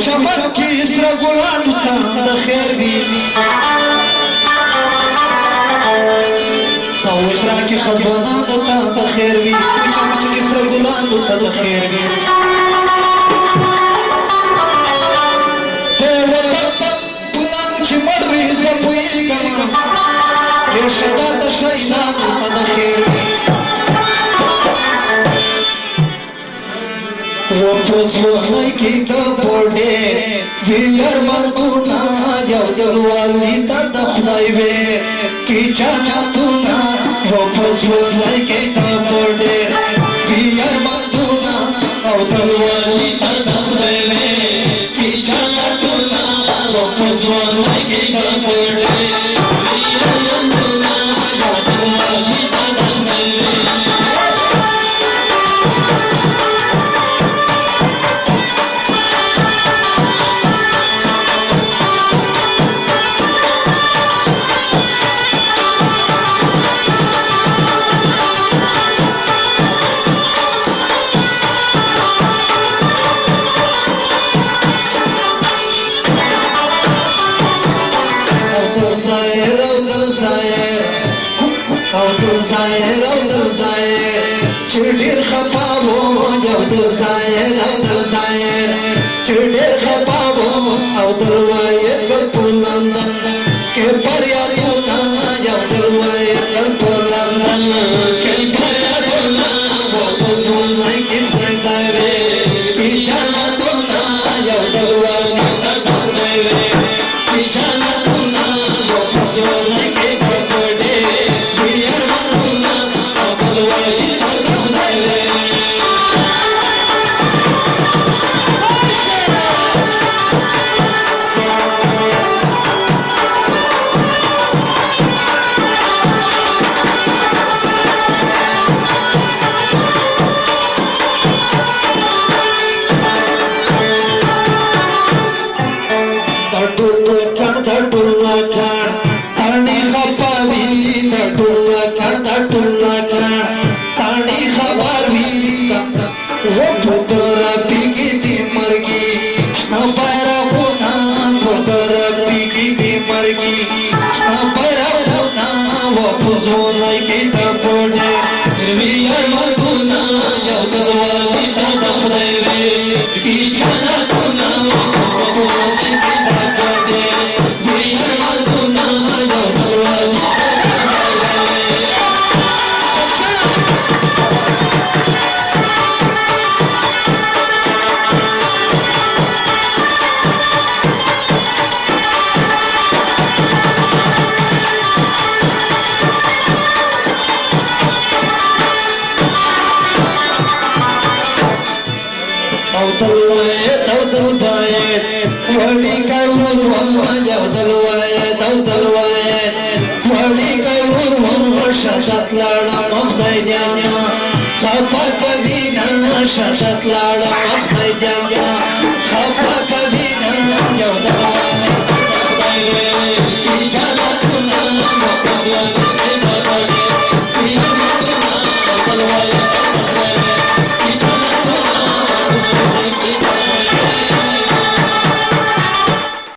چمن کې سره ګلانو ته د خیر وي دا وچرا کې خزانانو ته د خیر وي چمن کې سره ګلانو ته د خیر وي د وطن په نام چې مړ وي زه پوهېږم همیشه دا د شهیدانو ته د خیر وي وپوزیونی کی دا بوڑے ویر مردونا یو دلوالی دا دخلائی وے کی چاچا تونا وپوزیونی کی دا بوڑے ویر مردونا یو دلوالی دا دخلائی وے کی چاچا تونا وپوزیونی کی دا بوڑے ویر مردونا یو دلوالی دا دخلائی وے چڑیر خپاو یو دل زایر او دل زایر چڑیر خپاو او دل وای گل پولندن کے پریادونا یو دل وای گل پولندن کے پریادونا وہ بزرگائی کی دیدارے کی جانا دونا یو دل وای گل پولندن کی جانا دونا وہ بزرگائی کی بگڑے بیر مرونا او دل وای شاشت لاړه مخ